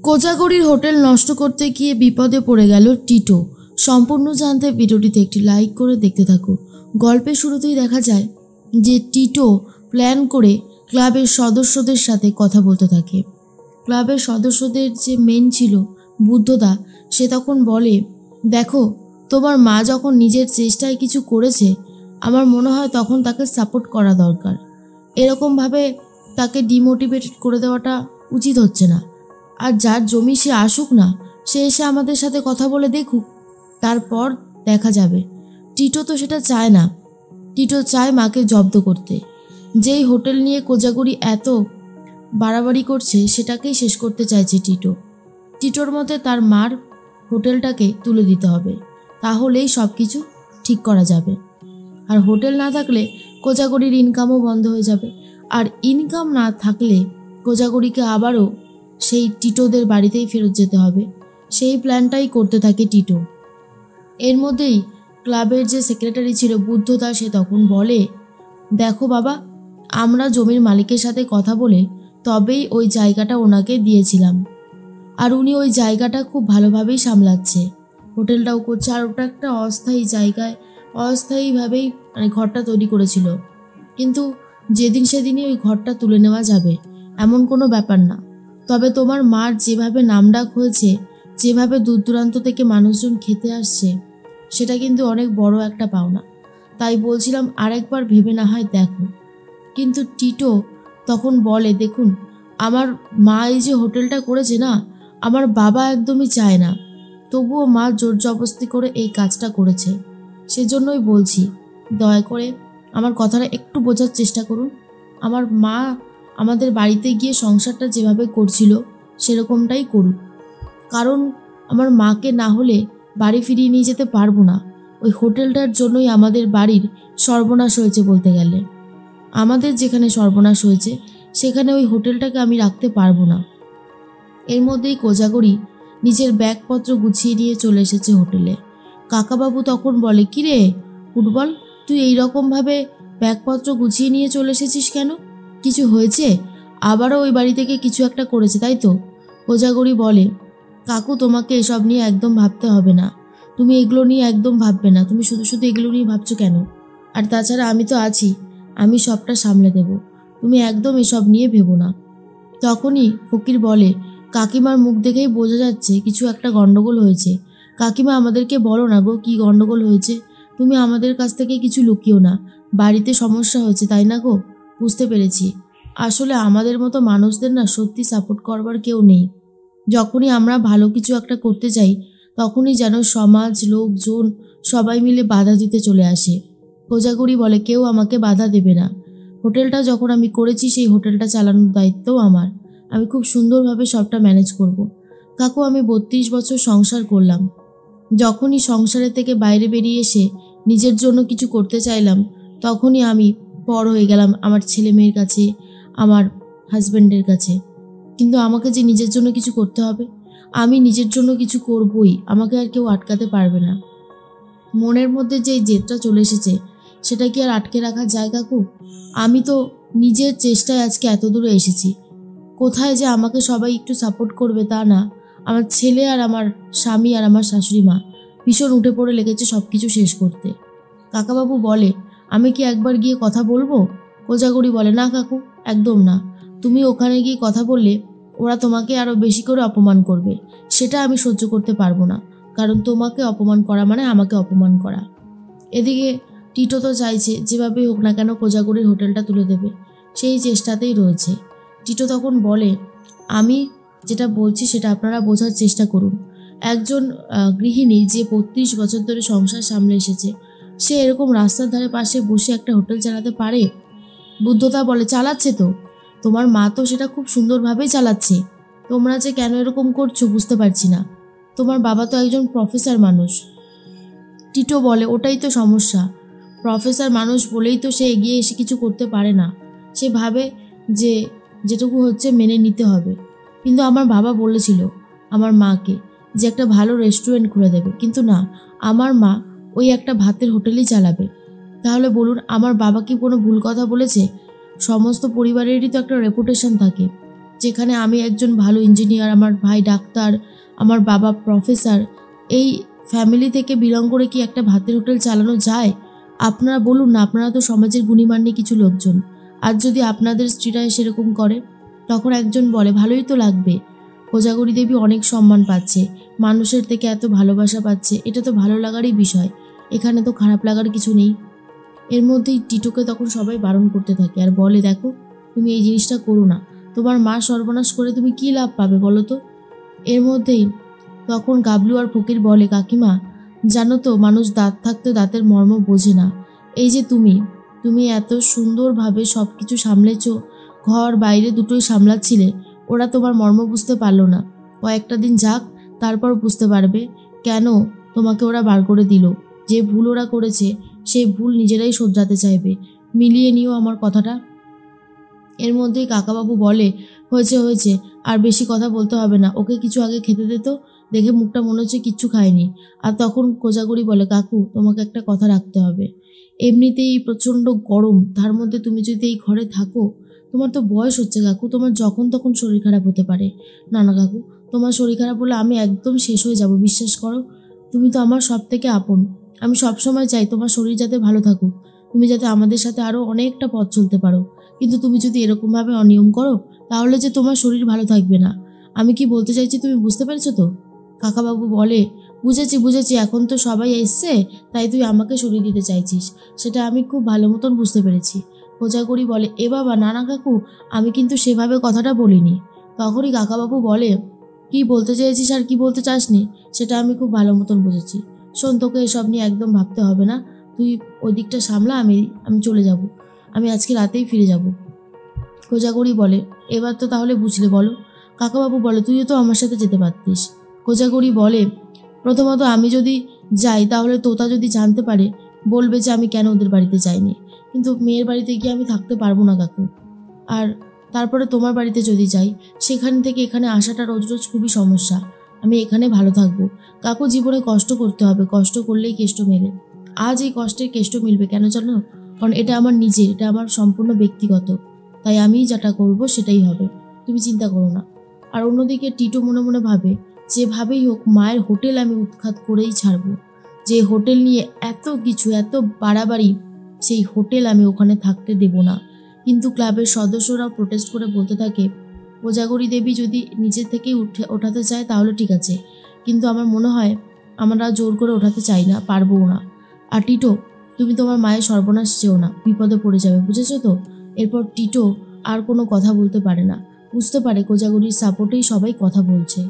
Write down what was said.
কোজাগরির hotel নষ্ট করতে গিয়ে বিপদে পড়ে গেল টিটো। সম্পূর্ণ জানতে ভিডিওটিতে একটি লাইক করে দেখতে থাকো। গল্পের শুরুতেই দেখা যায় যে টিটো প্ল্যান করে ক্লাবের সদস্যদের সাথে কথা বলতে থাকে। ক্লাবের সদস্যদের যে মেন ছিল বুদ্ধদা, সে তখন বলে, দেখো তোমার মা যখন নিজের চেষ্টায় কিছু করেছে, আমার মনে হয় তখন তাকে সাপোর্ট করা দরকার। এরকমভাবে তাকে ডিমোটিভেটেড করে দেওয়াটা উচিত হচ্ছে না। আর যার জমি সে আসুক না, সে এসে আমাদের সাথে কথা বলে দেখুক, তারপর দেখা যাবে। টিটো তো সেটা চায় না। টিটো চায় মাকে জব্দ করতে। যেই হোটেল নিয়ে কোজাগরি এত বাড়াবাড়ি করছে সেটাকেই শেষ করতে চাইছে টিটো। টিটোর মতে তার মার হোটেলটাকে তুলে দিতে হবে, তাহলেই সব কিছু ঠিক করা যাবে। আর হোটেল না থাকলে কোজাগরির ইনকামও বন্ধ হয়ে যাবে। আর ইনকাম না থাকলে কোজাগরিকে আবারও সেই টিটোদের বাড়িতেই ফেরত যেতে হবে। সেই প্ল্যানটাই করতে থাকে টিটো। এর মধ্যেই ক্লাবের যে সেক্রেটারি ছিল বুদ্ধদা, সে তখন বলে, দেখো বাবা, আমরা জমির মালিকের সাথে কথা বলে তবেই ওই জায়গাটা ওনাকে দিয়েছিলাম। আর উনি ওই জায়গাটা খুব ভালোভাবেই সামলাচ্ছে, হোটেলটাও করছে। আর ওটা একটা অস্থায়ী জায়গায় অস্থায়ীভাবেই ঘরটা তৈরি করেছিল। কিন্তু যেদিন সেদিনই ওই ঘরটা তুলে নেওয়া যাবে এমন কোনো ব্যাপার না। তবে তোমার মার যেভাবে নামডাক হয়েছে, যেভাবে দূর দূরান্ত থেকে মানুষজন খেতে আসছে, সেটা কিন্তু অনেক বড় একটা পাওনা। তাই বলছিলাম আরেকবার ভেবে না হয় দেখো। কিন্তু টিটো তখন বলে, দেখুন আমার মা এই যে হোটেলটা করেছে না, আমার বাবা একদমই চায় না, তবুও মা জোর জবরদস্তি করে এই কাজটা করেছে। সেজন্যই বলছি, দয়া করে আমার কথাটা একটু বোঝার চেষ্টা করুন। আমার মা আমাদের বাড়িতে গিয়ে সংসারটা যেভাবে করছিল সেরকমটাই করুন। কারণ আমার মাকে না হলে বাড়ি ফিরিয়ে নিয়ে যেতে পারবো না। ওই হোটেলটার জন্যই আমাদের বাড়ির সর্বনাশ হয়েছে বলতে গেলে। আমাদের যেখানে সর্বনাশ হয়েছে সেখানে ওই হোটেলটাকে আমি রাখতে পারবো না। এর মধ্যেই কোজাগরি নিজের ব্যাগপত্র গুছিয়ে নিয়ে চলে এসেছে হোটেলে। কাকাবাবু তখন বলে, কিরে ফুটবল, তুই এইরকমভাবে ব্যাগপত্র গুছিয়ে নিয়ে চলে এসেছিস কেন? কিছু হয়েছে? আবারও ওই বাড়ি থেকে কিছু একটা করেছে তাই তো? কোজাগরি বলে, কাকু তোমাকে এসব নিয়ে একদম ভাবতে হবে না। তুমি এগুলো নিয়ে একদম ভাববে না। তুমি শুধু শুধু এগুলো নিয়ে ভাবছো কেন? আর তাছাড়া আমি তো আছি, আমি সবটা সামলে দেব। তুমি একদম এসব নিয়ে ভেবো না। তখনই ফকির বলে, কাকিমার মুখ দেখেই বোঝা যাচ্ছে কিছু একটা গন্ডগোল হয়েছে। কাকিমা আমাদেরকে বলো না গো, কি গন্ডগোল হয়েছে? তুমি আমাদের কাছ থেকে কিছু লুকিও না। বাড়িতে সমস্যা হয়েছে তাই না গো? বুঝতে পেরেছি। আসলে আমাদের মতো মানুষদের না সত্যি সাপোর্ট করবার কেউ নেই। যখনই আমরা ভালো কিছু একটা করতে যাই তখনই যেন সমাজ, লোকজন সবাই মিলে বাধা দিতে চলে আসে। কোজাগরি বলে, কেউ আমাকে বাধা দেবে না। হোটেলটা যখন আমি করেছি সেই হোটেলটা চালানোর দায়িত্বও আমার। আমি খুব সুন্দরভাবে সবটা ম্যানেজ করব। কাকু, আমি 32 বছর সংসার করলাম। যখনই সংসারের থেকে বাইরে বেরিয়ে এসে নিজের জন্য কিছু করতে চাইলাম, তখনই আমি পর হয়ে গেলাম আমার ছেলে মেয়ের কাছে, আমার হাজব্যান্ডের কাছে। কিন্তু আমাকে যে নিজের জন্য কিছু করতে হবে, আমি নিজের জন্য কিছু করবই। আমাকে আর কেউ আটকাতে পারবে না। মনের মধ্যে যে জেদটা চলে এসেছে সেটা কি আর আটকে রাখার জায়গা কাকু? আমি তো নিজের চেষ্টায় আজকে এত দূরে এসেছি। কোথায় যে আমাকে সবাই একটু সাপোর্ট করবে তা না, আমার ছেলে আর আমার স্বামী আর আমার শাশুড়ি মা ভীষণ উঠে পড়ে লেগেছে সব কিছু শেষ করতে। কাকাবাবু বলে, আমি কি একবার গিয়ে কথা বলবো? কোজাগরি বলে, না কাকু, একদম না। তুমি ওখানে গিয়ে কথা বললে ওরা তোমাকে আরও বেশি করে অপমান করবে। সেটা আমি সহ্য করতে পারবো না। কারণ তোমাকে অপমান করা মানে আমাকে অপমান করা। এদিকে টিটো তো চাইছে যেভাবেই হোক না কেন কোজাগরির হোটেলটা তুলে দেবে, সেই চেষ্টাতেই রয়েছে। টিটো তখন বলে, আমি যেটা বলছি সেটা আপনারা বোঝার চেষ্টা করুন। একজন গৃহিণী যে 32 বছর ধরে সংসার সামলে এসেছে, সে এরকম রাস্তার ধারে পাশে বসে একটা হোটেল চালাতে পারে? বুদ্ধদা বলে, চালাচ্ছে তো। তোমার মা তো সেটা খুব সুন্দরভাবেই চালাচ্ছে। তোমরা যে কেন এরকম করছো বুঝতে পারছি না। তোমার বাবা তো একজন প্রফেসর মানুষ। টিটো বলে, ওটাই তো সমস্যা। প্রফেসর মানুষ বলেই তো সে এগিয়ে এসে কিছু করতে পারে না। সে ভাবে যে যেটুকু হচ্ছে মেনে নিতে হবে। কিন্তু আমার বাবা বলেছিল আমার মাকে যে একটা ভালো রেস্টুরেন্ট খুলে দেবে, কিন্তু না, আমার মা ওই একটা ভাতের হোটেলই চালাবে। তাহলে বলুন, আমার বাবা কি কোনো ভুল কথা বলেছে? সমস্ত পরিবারেরই তো একটা রেপুটেশন থাকে। যেখানে আমি একজন ভালো ইঞ্জিনিয়ার, আমার ভাই ডাক্তার, আমার বাবা প্রফেসর, এই ফ্যামিলি থেকে বিলং করে কি একটা ভাতের হোটেল চালানো যায়? আপনারা বলুন না, আপনারা তো সমাজের গুণীমান্যী কিছু লোকজন। আর যদি আপনাদের স্ত্রীরা সেরকম করে, তখন একজন বলে ভালোই তো লাগবে, কোজাগরী দেবী অনেক সম্মান পাচ্ছে, মানুষের থেকে এত ভালোবাসা পাচ্ছে, এটা তো ভালো লাগারই বিষয়, এখানে তো খারাপ লাগার কিছু নেই। এর মধ্যেই টিটোকে তখন সবাই বারণ করতে থাকে আর বলে, দেখো তুমি এই জিনিসটা করো না, তোমার মা সর্বনাশ করে তুমি কি লাভ পাবে বলো তো। এর মধ্যেই তখন গাবলু আর ফকির বলে, কাকিমা জানো তো, মানুষ দাঁত থাকতে দাঁতের মর্ম বোঝে না। এই যে তুমি এত সুন্দরভাবে সব কিছু সামলেছ, ঘর বাইরে দুটোই সামলাচ্ছিলে, ওরা তোমার মর্ম বুঝতে পারলো না। কয়েকটা দিন যাক, তারপর বুঝতে পারবে কেন তোমাকে ওরা বার করে দিল। যে ভুল ওরা করেছে সেই ভুল নিজেরাই শোধরাতে চাইবে, মিলিয়ে নিও আমার কথাটা। এর মধ্যেই কাকাবাবু বলে, হয়েছে হয়েছে, আর বেশি কথা বলতে হবে না, ওকে কিছু আগে খেতে দে তো, দেখে মুখটা মনে হচ্ছে কিচ্ছু খায়নি। আর তখন কোজাগরী বলে, কাকু তোমাকে একটা কথা রাখতে হবে, এমনিতেই প্রচণ্ড গরম, তার মধ্যে তুমি যদি এই ঘরে থাকো, তোমার তো বয়স হচ্ছে কাকু, তোমার যখন তখন শরীর খারাপ হতে পারে। না না কাকু, তোমার শরীর খারাপ হলে আমি একদম শেষ হয়ে যাব, বিশ্বাস করো, তুমি তো আমার সব থেকে আপন। আমি সবসময় চাই তোমার শরীর যাতে ভালো থাকুক, তুমি যাতে আমাদের সাথে আরও অনেকটা পথ চলতে পারো। কিন্তু তুমি যদি এরকমভাবে অনিয়ম করো, তাহলে যে তোমার শরীর ভালো থাকবে না। আমি কি বলতে চাইছি তুমি বুঝতে পেরেছো তো? কাকাবাবু বলে, বুঝেছি, এখন তো সবাই এসছে, তাই তুই আমাকে সরিয়ে দিতে চাইছিস, সেটা আমি খুব ভালো মতন বুঝতে পেরেছি। কোজাগরী বলে, এ বাবা না না কাকু, আমি কিন্তু সেভাবে কথাটা বলিনি। তখনই কাকাবাবু বলে, কি বলতে চেয়েছিস আর কি বলতে চাসনি সেটা আমি খুব ভালো মতন বুঝেছি। শোন, তোকে এসব নিয়ে একদম ভাবতে হবে না, তুই ওই দিকটা সামলা, আমি চলে যাব, আমি আজকে রাতেই ফিরে যাব। কোজাগরী বলে, এবার তো তাহলে বুঝলে বলো। কাকাবাবু বলে, তুইও তো আমার সাথে যেতে পারতিস। কোজাগরী বলে, প্রথমত আমি যদি যাই তাহলে তোতা যদি জানতে পারে, বলবে যে আমি কেন ওদের বাড়িতে যাইনি, কিন্তু মেয়ের বাড়িতে গিয়ে আমি থাকতে পারবো না কাকু। আর তারপরে তোমার বাড়িতে যদি যাই, সেখান থেকে এখানে আসাটা রোজ রোজ খুবই সমস্যা, আমি এখানে ভালো থাকবো। কাকু জীবনে কষ্ট করতে হবে, কষ্ট করলেই কেষ্ট মেলে। আজ এই কষ্টের কেষ্ট মিলবে কেন জানো? কারণ এটা আমার নিজের, এটা আমার সম্পূর্ণ ব্যক্তিগত, তাই আমি যেটা করব সেটাই হবে, তুমি চিন্তা করো না। আর অন্যদিকে টিটো মনে মনে ভাবে, যেভাবেই হোক মায়ের হোটেল আমি উৎখাত করেই ছাড়বো। যে হোটেল নিয়ে এত কিছু, এত বাড়াবাড়ি, সেই হোটেল আমি ওখানে থাকতে দেব না। কিন্তু ক্লাবের সদস্যরা প্রোটেস্ট করে বলতে থাকে, কোজাগরী দেবী যদি নিজে থেকেই ওঠাতে চায় তাহলে ঠিক আছে, কিন্তু আমার মনে হয় আমরা জোর করে ওঠাতে চাই না, পারবও না। আর টিটো, তুমি তোমার মায়ের সর্বনাশ চেও না, বিপদে পড়ে যাবে, বুঝেছো তো? এরপর টিটো আর কোনো কথা বলতে পারে না, বুঝতে পারে কোজাগরীর সাপোর্টেই সবাই কথা বলছে।